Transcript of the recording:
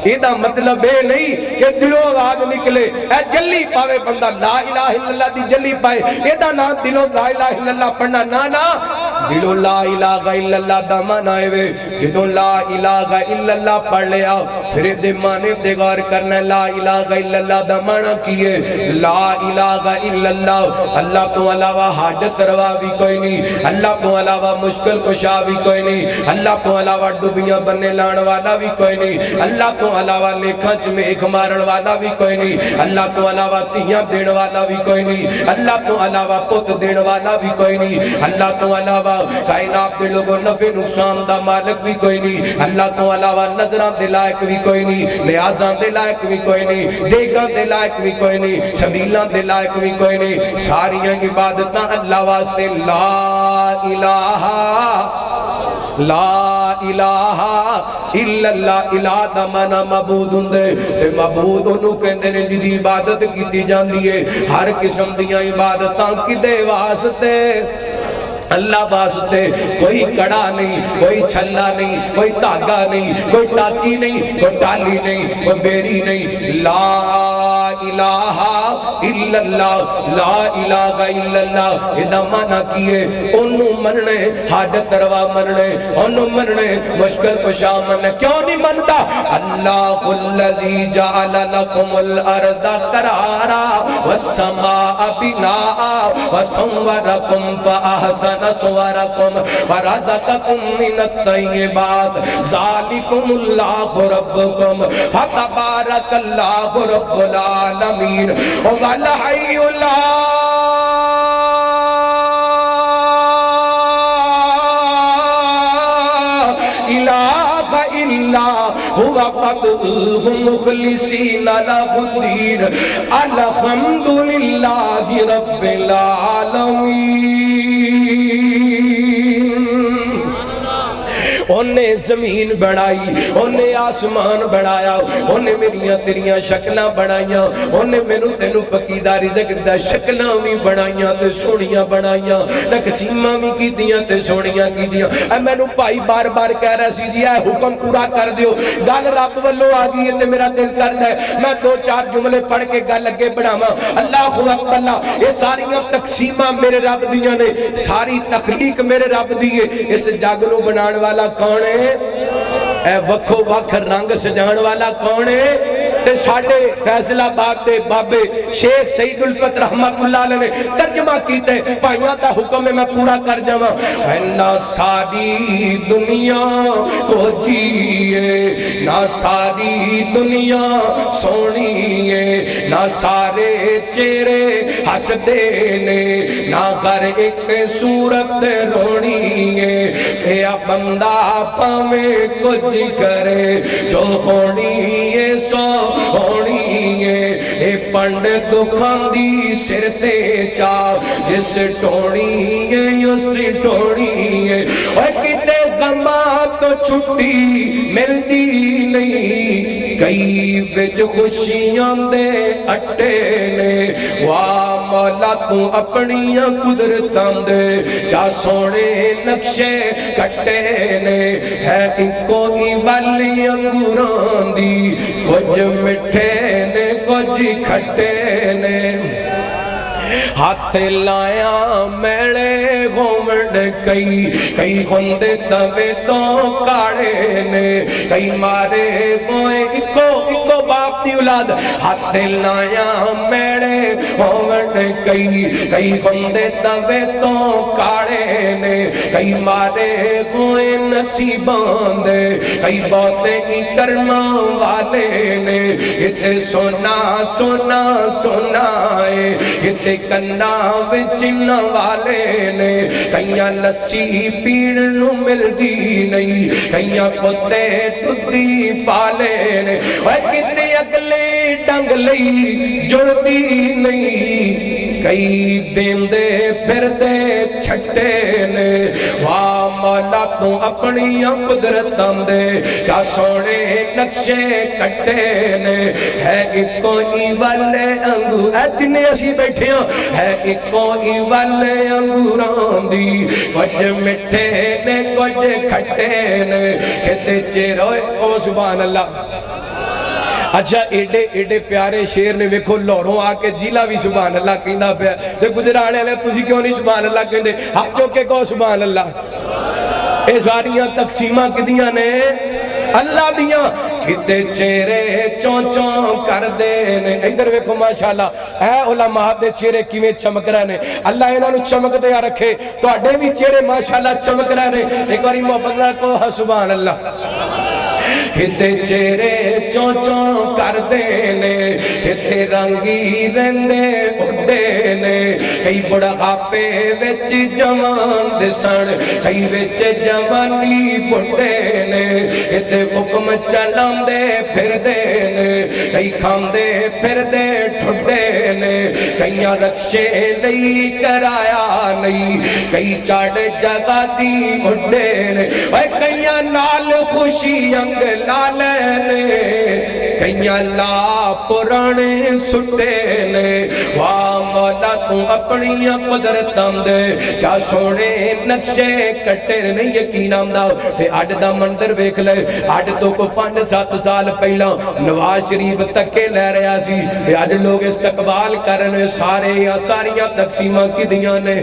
ਇਹਦਾ ਮਤਲਬ ਇਹ ਨਹੀਂ ਕਿ ਦਿਲੋਂ ਆਵਾਜ਼ ਨਿਕਲੇ ਐ ਜੱਲੀ ਪਾਵੇ ਬੰਦਾ ਲਾ ਇਲਾਹਾ ਇल्लल्लाह ਦੀ ਜੱਲੀ ਪਾਏ ਇਹਦਾ ਨਾ ਦਿਲੋਂ ਲਾ ਇਲਾਹਾ ਇल्लल्लाह ਪੜਨਾ ਨਾ ਨਾ ਦਿਲੋਂ ਲਾ ਇਲਾਹਾ ਇल्लल्लाह ਦਾ ਮਾਨਾ ਹੈ ਜਦੋਂ ਲਾ ਇਲਾਹਾ ਇल्लल्लाह ਪੜ ਲਿਆ ਫਿਰ ਇਹਦੇ ਮਾਨੇ ਤੇ ਗੌਰ ਕਰਨਾ ਲਾ ਇਲਾਹਾ ਇल्लल्लाह ਦਾ ਮਾਨਾ ਕੀ ਹੈ ਲਾ ਇਲਾਹਾ ਇल्लल्लाह अल्लाह तो अलावा हाजत रवा भी कोई नहीं अल्लाह तो अलावा मुश्किल कुशा भी कोई नहीं अल्लाह तो अलावा डुबियां बनने लाने वाला भी कोई नहीं अल्लाह तो अलावा लेखा च मेख मारन वाला भी कोई नहीं अल्लाह तो अलावा तियां देने वाला भी कोई नहीं अल्लाह तो अलावा पुत देने वाला भी कोई नहीं अल्लाह तो अलावा कायनात के लोगों नफे नुकसान दा मालिक भी कोई नहीं अल्लाह तो अलावा नजरां दे लायक भी कोई नहीं लिहाजां दे लायक भी कोई नहीं देगां दे लायक भी कोई नहीं शबीलां दे लायक भी कोई नहीं सारियां इबादतां अल्लाह वास्ते ला इलाहा इल्लल्लाह इलाह दा माना मबूद हुंदे ते मबूद ओनू कहंदे ने जिहदी इबादत कीती जांदी है हर किस्म दियां इबादतां किदे वास्ते अल्लाह वास्ते कोई कड़ा नहीं कोई छल्ला नहीं कोई धागा नहीं कोई टाकी नहीं कोई टाली नहीं कोई बेरी नहीं ला इलाहा इल्लल्लाह ला इलाहा इल्लल्लाह इदा माना की है ओनू मनने हाजत रवा मनने ओनू मनने मुश्किल कुशा मनने क्यों नहीं मनता अल्लाहुल्लज़ी जअल लकुमुल अर्दा करारा वस्समाअ बिनाआ वसव्वरकुम फअहसन सुवरकुम वरज़क़कुम मिनत तय्यिबात ज़ालिकुमुल्लाहु रब्बुकुम फतबारकल्लाहु रब्बुल आलमीन वल हय्युल ला इलाहा इल्ला हुवा फदउहु मुखलिसीन लहुद्दीन अल्हम्दुलिल्लाहि रब्बिल आलमीन ओने जमीन बनाई ओने आसमान बनाया ओने मेरिया तेरिया शक्लां बनाइया ओने मैनू तेनू पकीदा रिज़्क़ दा शक्लां भी बनाइया ते सोहणियां बनाइया तकसीमां भी कीतियां ते सोहणियां कीतियां ऐ मैनू भाई बार बार कह रहा सी जी ऐ हुक्म पूरा कर दियो गल रब वल्लों आ गई है ते मेरा दिल करदा है मैं दो चार जुमले पढ़ के गल अगे बढ़ावां अल्लाहु अकबर ये सारियां तकसीमां मेरे रब दियां ने सारी तखलीक मेरे रब दी है इस जग नू बनाने वाला कौन है ए वखो वख रंग सजाने वाला कौन है ते साडे फैसलाबाद दे बाबे शेख सईद उल्फत रहमतुल्लाह अलैह ने तर्जमा कीता है भाइयां दा हुक्म है मैं पूरा कर जावां ना सारी दुनिया को जिए ना सारी दुनिया सोनी है ना सारे चेहरे हसदे ने ना कर एक सूरत रोनी है ए बंदा पावे कुछ करे जो होनी है सो होनी है ए पंडित दुखां दी सिर से चा जिस टोनी है उस टोनी है ओए किते गमा तो छुट्टी मिलती नहीं कई विच खुशियां दे अट्टे ने वाह मौला तू अपनियां कुदरतां दे क्या सोने नक्शे कट्टे ने है इको ही वाली अंगूरां दी कुछ मिठे ने कुछ खट्टे ने हाथ लाया मेले घूमण कई कई होंदे तवे तो काले ने कई मारे कोई इको इको बाप दी औलाद हाथ लाया मेले घूमण कई कई होंदे तवे तो काले ने कई मारे कोई नसीबां दे कई बहुते ही कर्मा वाले ने इते सोना सोना सोना है इते कन्ना विच वाले ने कईयां लस्सी पीण नू मिलदी नहीं कईयां कुत्ते तुद्दी पाले ने ओए किते अगले डंग लई जुड़दी नहीं कई देंदे फिरदे छट्टे ने वाह मौला तू अपनी कुदरतां दे क्या सोने नक्शे कट्टे ने है इको ही वाले अंगूर ऐ जिन्ने असीं बैठे है इको ही वाले अंगूरां दी कुछ मिठे ने कुछ खट्टे ने किते चिर ओ सुभान अल्लाह اچھا ایڈے ایڈے پیارے شیر نے ویکھو لاہوروں آ کے جیلا بھی سبحان اللہ کہندا پیا تے گجرانے والے تسی کیوں نہیں سبحان اللہ کہندے ہاتھ چوک کے کہو سبحان اللہ اے ساریاں تقسیماں کدیاں نے اللہ دیاں کتے چہرے چون چون کر دینے ادھر ویکھو ماشاءاللہ اے علماء دے چہرے کیویں چمک رہے نے اللہ انہاں نوں چمک دیا رکھے تواڈے بھی چہرے ماشاءاللہ چمک رہے نے ایک باری محبت نال کہو سبحان اللہ کتے چہرے چون چون کر دینے کتے رنگی رہندے اڈے نے کئی بڑھاپے وچ جوان دسن کئی وچ جوانی بڈھے نے کتے حکم چلاندے پھردے نے کئی کھاندے پھردے ٹھڈے نے کئیاں رکشے لئی کرایا نہیں کئی چڑھ جگہ دی اڈے نے اے کئیاں نال خوشی انگ لالے نے کئیاں لا پرانے سٹے نے واہ مولا تو اپنی قدرتاں دے کیا سونے نقشے کٹے نہیں یقین آمدا تے اڈ دا منظر ویکھ لے اڈ تو کو 5-7 سال پہلا نواز شریف تکے لے رہا سی تے اج لوگ استقبال کرن ساریاں تقسیماں کیدیاں نے